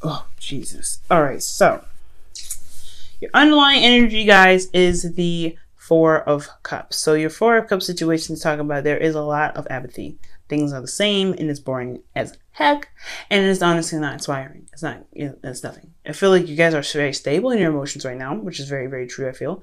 Oh, Jesus. All right, so your underlying energy, guys, is the Four of Cups. So your Four of Cups situation is talking about there is a lot of apathy. Things are the same and it's boring as heck, and it's honestly not inspiring. It's nothing. I feel like you guys are very stable in your emotions right now, which is very, very true, I feel.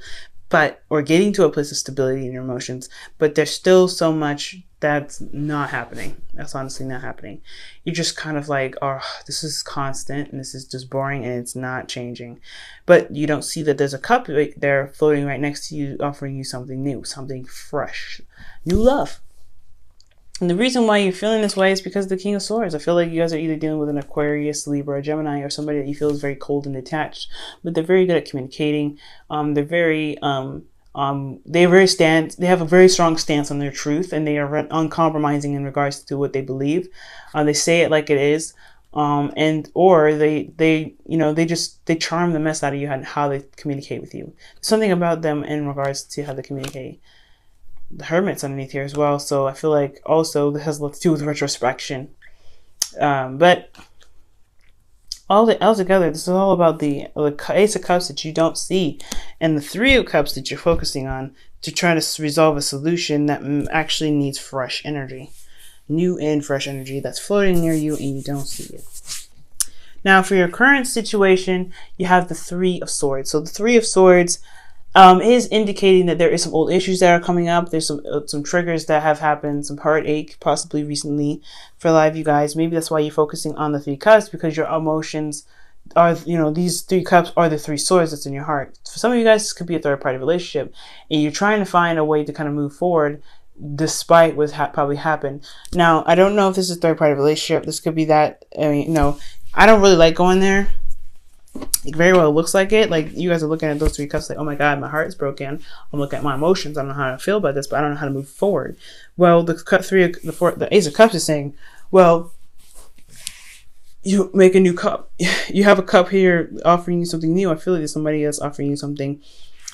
But or getting to a place of stability in your emotions, but there's still so much that's not happening. That's honestly not happening. You're just kind of like, oh, this is constant and this is just boring and it's not changing. But you don't see that there's a cup right there floating right next to you, offering you something new, something fresh, new love. And the reason why you're feeling this way is because of the King of Swords. I feel like you guys are either dealing with an Aquarius, Libra, Gemini, or somebody that you feel is very cold and detached. But they're very good at communicating. They have a very strong stance on their truth, and they are uncompromising in regards to what they believe. They say it like it is. Or they charm the mess out of you and how they communicate with you. Something about them in regards to how they communicate. The Hermit's underneath here as well, so I feel like also this has a lot to do with retrospection. But altogether, this is all about the Ace of Cups that you don't see, and the Three of Cups that you're focusing on to try to resolve a solution that actually needs fresh energy, new and fresh energy that's floating near you, and you don't see it. Now, for your current situation, you have the Three of Swords. So the Three of Swords is indicating that there is some old issues that are coming up. There's some triggers that have happened, some heartache possibly recently for a lot of you guys. Maybe that's why you're focusing on the Three Cups, because your emotions are, these Three Cups are the Three Swords that's in your heart. For some of you guys, this could be a third-party relationship, and you're trying to find a way to kind of move forward despite what probably happened. Now, I don't know if this is a third-party relationship. This could be that, I don't really like going there. It very well looks like it. Like, you guys are looking at those Three Cups like, oh my God, my heart is broken. I'm looking at my emotions. I don't know how to feel about this, but I don't know how to move forward. Well, the Ace of Cups is saying, well, you make a new cup. You have a cup here offering you something new. I feel like there's somebody else offering you something.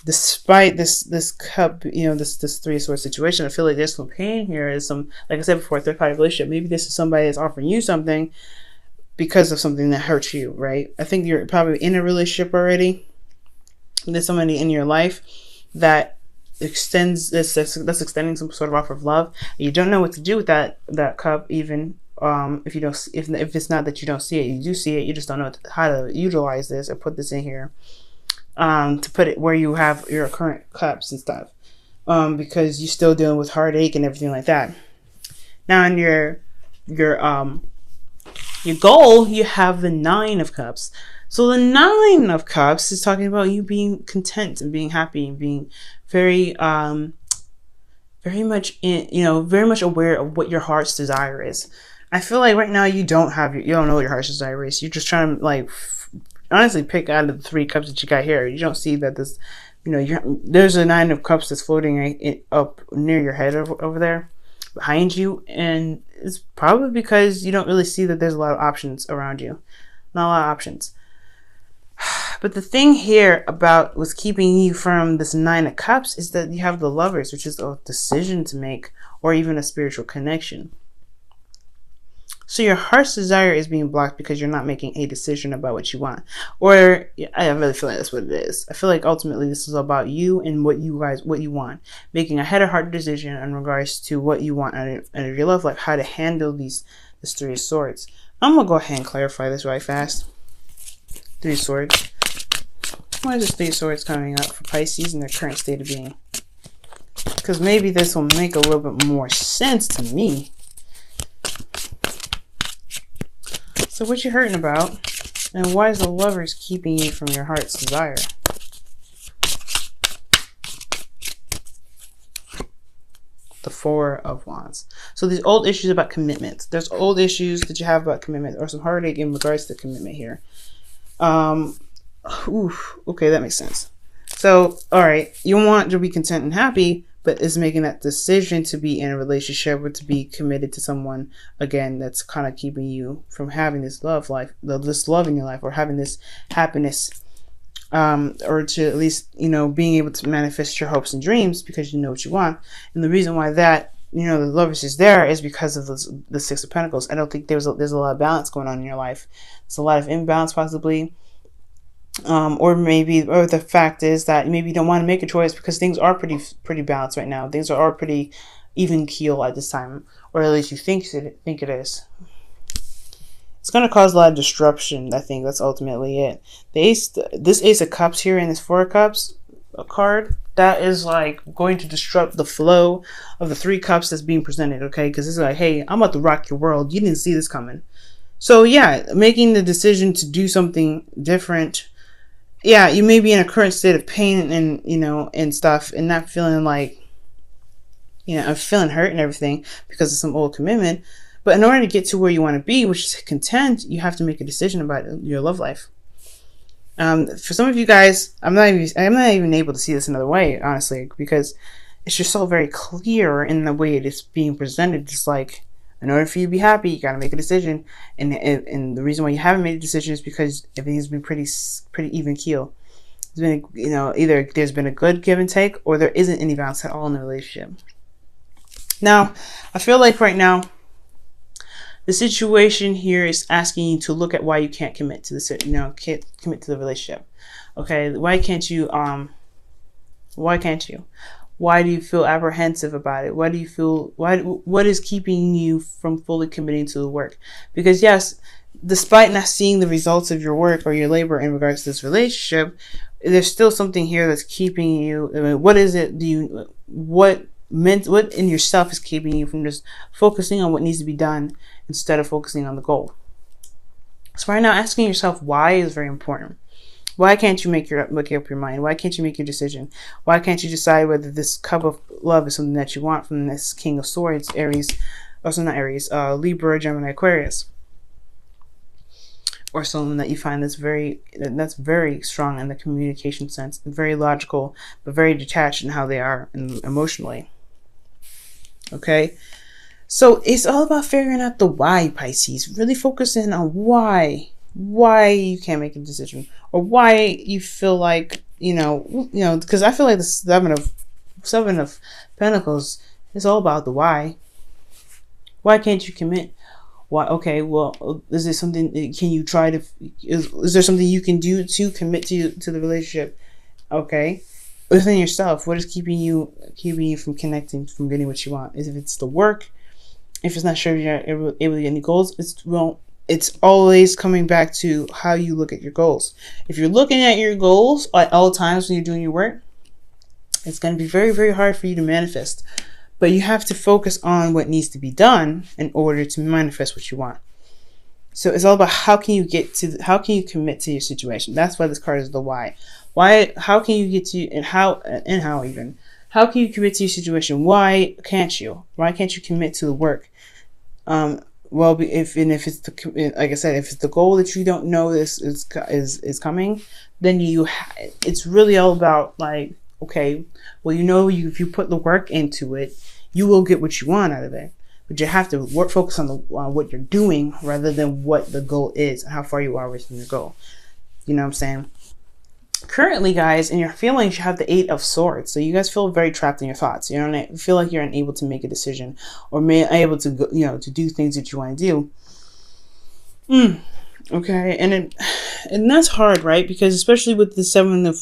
Despite this cup, this Three of Swords situation, I feel like there's some pain here. There's some, like I said before, third-party relationship. Maybe this is somebody that's offering you something because of something that hurts you, right? I think you're probably in a relationship already. There's somebody in your life that extends that's extending some sort of offer of love. You don't know what to do with that cup, even if it's not that you don't see it, you do see it. You just don't know how to utilize this or put this in here to put it where you have your current cups and stuff, because you're still dealing with heartache and everything like that. Now, in your goal, you have the Nine of Cups. So the Nine of Cups is talking about you being content and being happy and being very much aware of what your heart's desire is. I feel like right now you don't know what your heart's desire is. You're just trying to honestly pick out of the Three Cups that you got here. You don't see that this, there's a Nine of Cups that's floating up near your head over there, behind you, and it's probably because you don't really see that there's a lot of options around you. Not a lot of options. But the thing here about what's keeping you from this Nine of Cups is that you have the Lovers, which is a decision to make, or even a spiritual connection. So your heart's desire is being blocked because you're not making a decision about what you want. Or, I really feel like that's what it is. I feel like ultimately this is about you and what you want. Making a head or heart decision in regards to what you want out of your love life, how to handle this Three of Swords. I'm going to go ahead and clarify this right fast. Three of Swords. Why is this Three of Swords coming up for Pisces in their current state of being? Because maybe this will make a little bit more sense to me. So what you hurting about, and why is the Lovers keeping you from your heart's desire? The Four of Wands. So these old issues about commitment. There's old issues that you have about commitment, or some heartache in regards to commitment here. Okay, that makes sense. So, all right, you want to be content and happy, but is making that decision to be in a relationship or to be committed to someone, again, that's kind of keeping you from having this love in your life, or having this happiness, or to at least, being able to manifest your hopes and dreams because you know what you want. And the reason why that the Lovers is there is because of the Six of Pentacles. I don't think there's a lot of balance going on in your life. There's a lot of imbalance possibly. Or the fact is that maybe you don't want to make a choice because things are pretty balanced right now. Things are pretty even keel at this time, or at least you think it is. It's going to cause a lot of disruption. I think that's ultimately it. This Ace of Cups here and this Four of Cups card, that is like going to disrupt the flow of the Three Cups that's being presented. Okay, because it's like, hey, I'm about to rock your world. You didn't see this coming. So yeah, making the decision to do something different. Yeah, you may be in a current state of pain and and stuff, and not feeling like I'm feeling hurt and everything because of some old commitment. But in order to get to where you want to be, which is content, you have to make a decision about your love life. For some of you guys, I'm not even able to see this another way, honestly, because it's just so very clear in the way it is being presented. Just like, in order for you to be happy, you got to make a decision, and the reason why you haven't made a decision is because everything's been pretty even keel. It's been either there's been a good give and take, or there isn't any balance at all in the relationship. Now, I feel like right now, the situation here is asking you to look at why you can't commit to can't commit to the relationship. Okay, why can't you? Why can't you? Why do you feel apprehensive about it? Why do you feel? What is keeping you from fully committing to the work? Because yes, despite not seeing the results of your work or your labor in regards to this relationship, there's still something here that's keeping you. I mean, what is it? What in yourself is keeping you from just focusing on what needs to be done instead of focusing on the goal? So right now, asking yourself why is very important. Why can't you make up your mind? Why can't you make your decision? Why can't you decide whether this cup of love is something that you want from this King of Swords, Libra, Gemini, Aquarius, or someone that you find that's very strong in the communication sense, very logical, but very detached in how they are emotionally. Okay, so it's all about figuring out the why, Pisces. Really focusing on why you can't make a decision, or why you feel like because I feel like the seven of Pentacles is all about the why. Why can't you commit? Why? Okay, well, is there something? Can you try to? Is there something you can do to commit to the relationship? Okay, within yourself, what is keeping you from connecting, from getting what you want? Is if it's the work, if it's not sure you're able to get any goals, it's always coming back to how you look at your goals. If you're looking at your goals at all times when you're doing your work, it's going to be very, very hard for you to manifest. But you have to focus on what needs to be done in order to manifest what you want. So it's all about how can you commit to your situation. That's why this card is the why. How can you get to, and how can you commit to your situation? Why can't you commit to the work? Well, if it's like I said, if it's the goal that you don't know this is coming, then it's really all about like, okay, well, if you put the work into it, you will get what you want out of it. But you have to focus on what you're doing rather than what the goal is and how far you are within your goal. You know what I'm saying? Currently, guys, in your feelings, you have the Eight of Swords. So you guys feel very trapped in your thoughts. You feel like you're unable to make a decision or unable to go, to do things that you want to do. Okay, and that's hard, right? Because especially with the Seven of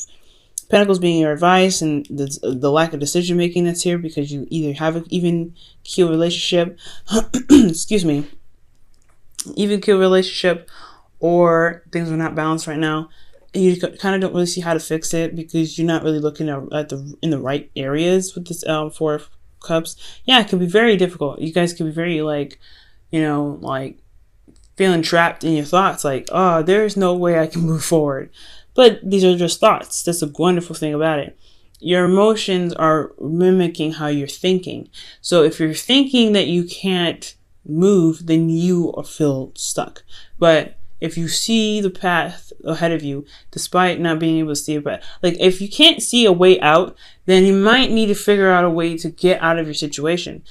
Pentacles being your advice and the lack of decision making that's here, because you either have an even keel relationship, excuse me, even keel relationship, or things are not balanced right now. You kind of don't really see how to fix it because you're not really looking at in the right areas with this Four of Cups. Yeah, it can be very difficult. You guys can be very like feeling trapped in your thoughts, like, oh, there's no way I can move forward. But these are just thoughts. That's a wonderful thing about it. Your emotions are mimicking how you're thinking. So if you're thinking that you can't move, then you feel stuck. But if you see the path ahead of you, despite not being able to see it, but like if you can't see a way out, then you might need to figure out a way to get out of your situation.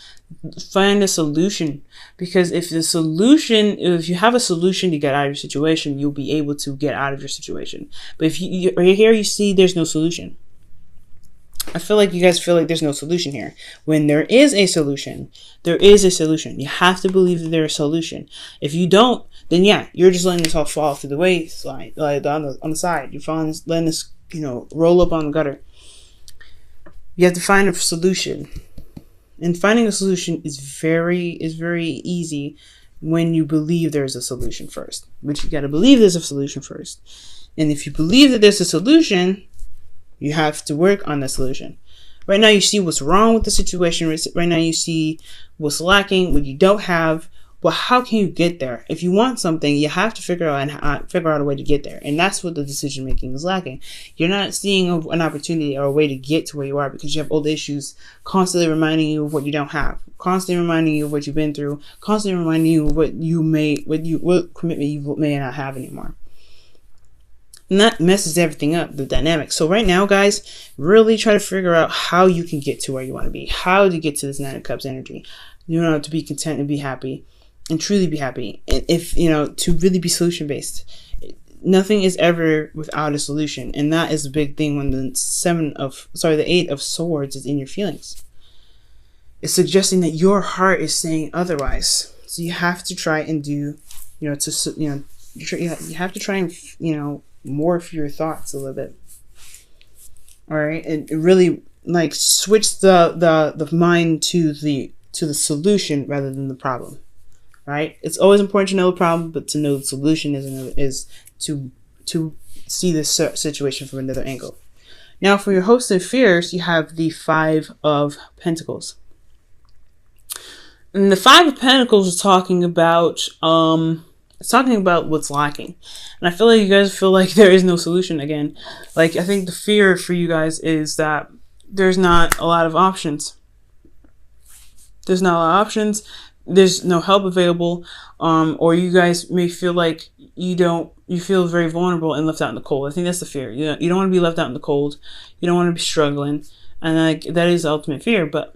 Find a solution, because if you have a solution to get out of your situation, you'll be able to get out of your situation. But if you see there's no solution, I feel like you guys feel like there's no solution here. When there is a solution, there is a solution. You have to believe that there's a solution. If you don't, then yeah, you're just letting this all fall through the wayside, like on the side. You're letting this, roll up on the gutter. You have to find a solution. And finding a solution is very easy when you believe there's a solution first. But you got to believe there's a solution first. And if you believe that there's a solution, you have to work on the solution. Right now, you see what's wrong with the situation. Right now, you see what's lacking, what you don't have. Well, how can you get there? If you want something, you have to figure out a way to get there. And that's what the decision making is lacking. You're not seeing an opportunity or a way to get to where you are because you have old issues constantly reminding you of what you don't have, constantly reminding you of what you've been through, constantly reminding you of what commitment you may not have anymore. And that messes everything up, the dynamic. So right now, guys, really try to figure out how you can get to where you want to be, how to get to this Nine of Cups energy. You know, to be content and be happy and truly be happy. And if, to really be solution based. Nothing is ever without a solution. And that is a big thing when the Eight of Swords is in your feelings. It's suggesting that your heart is saying otherwise. So you have to try and do, you have to try and, morph your thoughts a little bit. All right, and really switch the mind to the solution rather than the problem. Right? It's always important to know the problem, but to know the solution is to see this situation from another angle. Now, for your hopes and fears, you have the Five of Pentacles. And the Five of Pentacles is talking about what's lacking. And I feel like you guys feel like there is no solution again. I think the fear for you guys is that there's not a lot of options. There's not a lot of options. There's no help available. Or you guys may feel like you feel very vulnerable and left out in the cold. I think that's the fear. You don't want to be left out in the cold. You don't want to be struggling. And that is the ultimate fear. But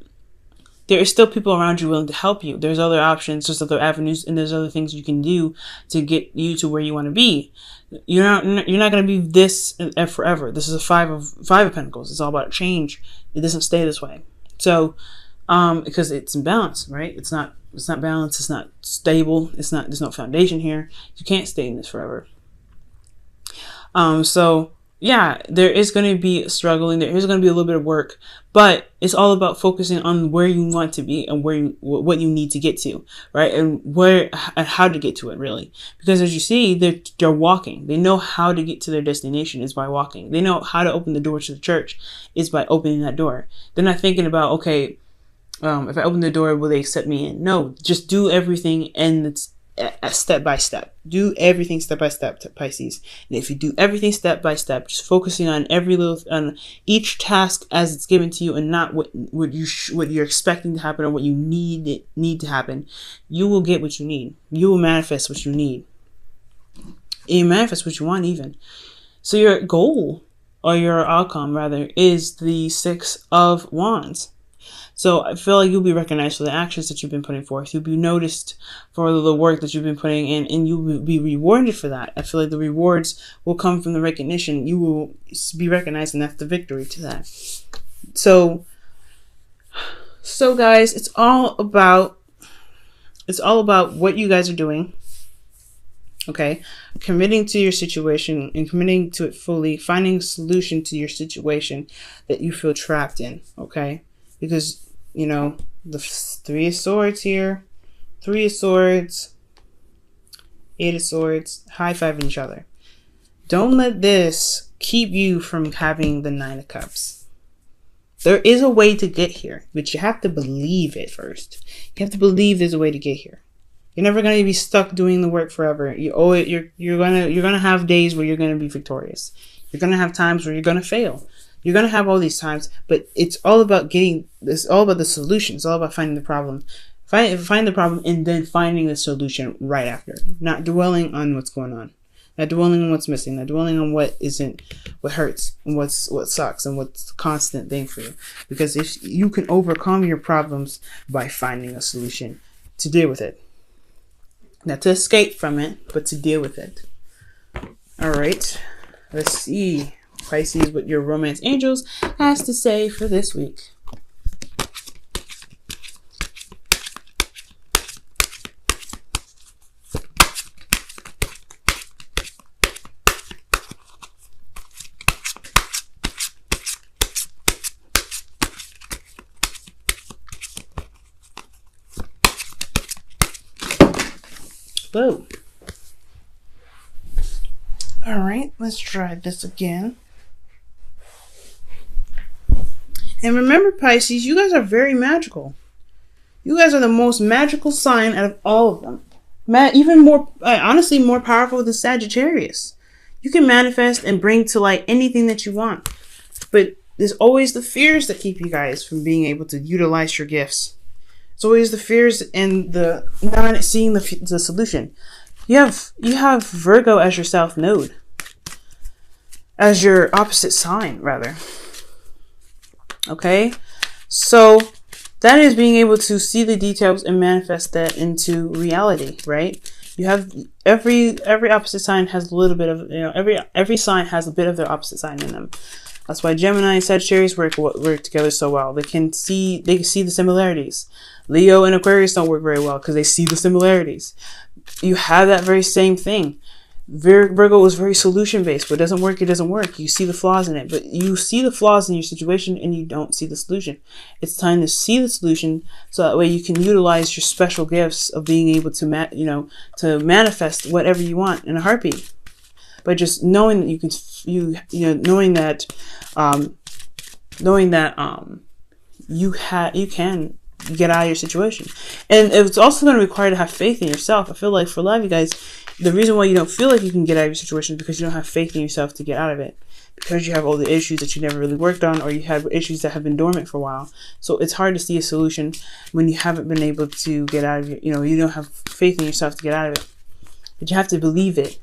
there are still people around you willing to help you. There's other options, there's other avenues, and there's other things you can do to get you to where you want to be. You're not going to be this forever. This is a five of Pentacles. It's all about change. It doesn't stay this way. So, because it's imbalanced, right? It's not balanced. It's not stable. There's no foundation here. You can't stay in this forever. So yeah, there is going to be struggling. There is going to be a little bit of work, but it's all about focusing on where you want to be and what you need to get to, right? And how to get to it, really. Because as you see, they're walking. They know how to get to their destination is by walking. They know how to open the door to the church is by opening that door. They're not thinking about, okay, if I open the door, will they accept me in? No, just do everything and it's step by step. Do everything step by step, Pisces. And if you do everything step by step, just focusing on on each task as it's given to you, and not what you're expecting to happen or what you need to happen, you will get what you need. You will manifest what you need. You manifest what you want, even. So your goal, or your outcome rather, is the Six of Wands. So I feel like you'll be recognized for the actions that you've been putting forth. You'll be noticed for the work that you've been putting in, and you will be rewarded for that. I feel like the rewards will come from the recognition. You will be recognized, and that's the victory to that. So guys, it's all about what you guys are doing. Okay, committing to your situation and committing to it fully, finding a solution to your situation that you feel trapped in. Okay. Because, the Three of Swords here, Three of Swords, Eight of Swords, high-fiving each other. Don't let this keep you from having the Nine of Cups. There is a way to get here, but you have to believe it first. You have to believe there's a way to get here. You're never going to be stuck doing the work forever. You're gonna have days where you're going to be victorious. You're going to have times where you're going to fail. You're going to have all these times, but it's all about it's all about the solution. It's all about finding the problem. Find the problem and then finding the solution right after. Not dwelling on what's going on. Not dwelling on what's missing. Not dwelling on what hurts and what sucks and what's a constant thing for you. Because if you can overcome your problems by finding a solution to deal with it. Not to escape from it, but to deal with it. All right. Let's see. Pisces, what your romance angels has to say for this week. Whoa. All right, let's try this again. And remember, Pisces, you guys are very magical. You guys are the most magical sign out of all of them. Even more, honestly, more powerful than Sagittarius. You can manifest and bring to light anything that you want. But there's always the fears that keep you guys from being able to utilize your gifts. It's always the fears and the not seeing the solution. You have Virgo as your south node. As your opposite sign, rather. Okay? So that is being able to see the details and manifest that into reality, right? You have every opposite sign has a little bit of, every sign has a bit of their opposite sign in them. That's why Gemini and Sagittarius work together so well. They can see the similarities. Leo and Aquarius don't work very well because they see the similarities. You have that very same thing. Virgo is very solution based. What doesn't work, it doesn't work. You see the flaws in it, but you see the flaws in your situation and you don't see the solution. It's time to see the solution so that way you can utilize your special gifts of being able to to manifest whatever you want in a heartbeat. But just knowing that you can get out of your situation. And it's also going to require to have faith in yourself. I feel like for a lot of you guys, the reason why you don't feel like you can get out of your situation is because you don't have faith in yourself to get out of it. Because you have all the issues that you never really worked on, or you have issues that have been dormant for a while. So it's hard to see a solution when you haven't been able to get out of it. You don't have faith in yourself to get out of it. But you have to believe it.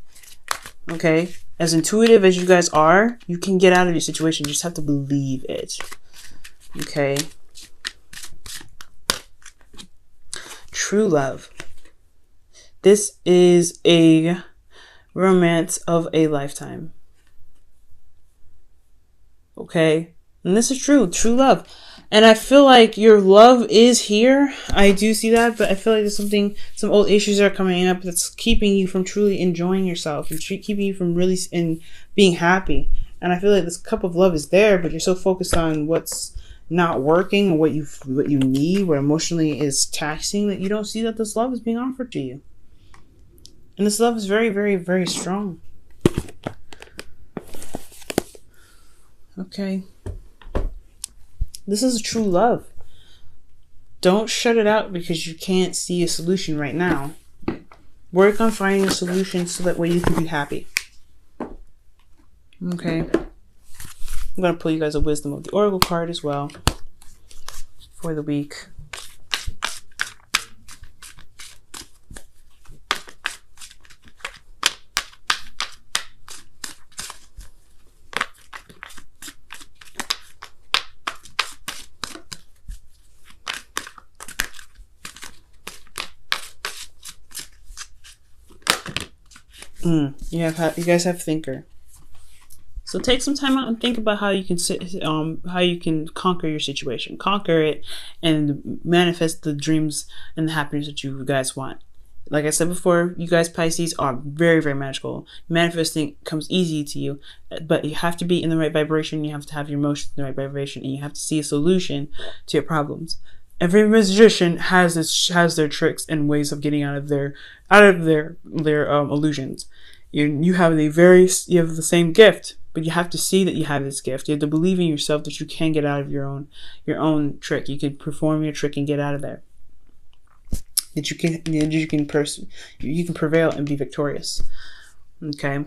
Okay? As intuitive as you guys are, you can get out of your situation. You just have to believe it. Okay? True love. This is a romance of a lifetime. Okay? And this is true love. And I feel like your love is here. I do see that, but I feel like there's some old issues are coming up that's keeping you from truly enjoying yourself and keeping you from really being happy. And I feel like this cup of love is there, but you're so focused on what's not working, what you need, what emotionally is taxing, that you don't see that this love is being offered to you. And this love is very, very, very strong. Okay. This is a true love. Don't shut it out because you can't see a solution right now. Work on finding a solution so that way you can be happy. Okay. I'm going to pull you guys a Wisdom of the Oracle card as well for the week. You guys have Thinker. So take some time out and think about how you can conquer your situation, conquer it, and manifest the dreams and the happiness that you guys want. Like I said before, you guys Pisces are very, very magical. Manifesting comes easy to you, but you have to be in the right vibration. You have to have your emotions in the right vibration, and you have to see a solution to your problems. Every magician has their tricks and ways of getting out of their illusions. You have the same gift, but you have to see that you have this gift. You have to believe in yourself that you can get out of your own trick. You can perform your trick and get out of there. That you can prevail and be victorious. Okay,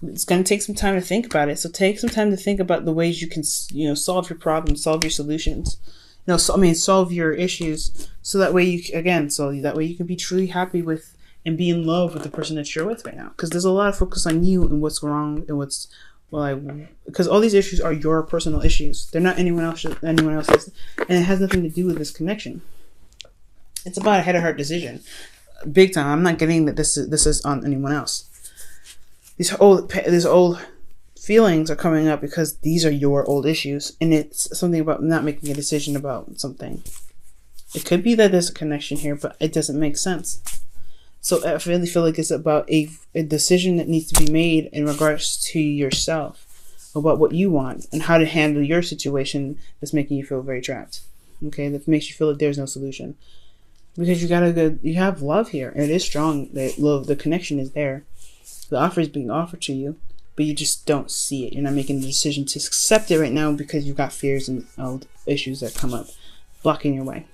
it's going to take some time to think about it. So take some time to think about the ways you can solve your problems, solve your solutions. Solve your issues, so that way you can be truly happy with and be in love with the person that you're with right now. Because there's a lot of focus on you and what's wrong and because all these issues are your personal issues. They're not anyone else's, and it has nothing to do with this connection. It's about a head or heart decision, big time. I'm not getting that this is on anyone else. These old feelings are coming up because these are your old issues, and it's something about not making a decision about something. It could be that there's a connection here, but it doesn't make sense. So I really feel like it's about a decision that needs to be made in regards to yourself, about what you want and how to handle your situation that's making you feel very trapped. Okay, that makes you feel like there's no solution. Because you have love here, and it is strong. That love, the connection is there. The offer is being offered to you, but you just don't see it. You're not making the decision to accept it right now because you've got fears and issues that come up, blocking your way.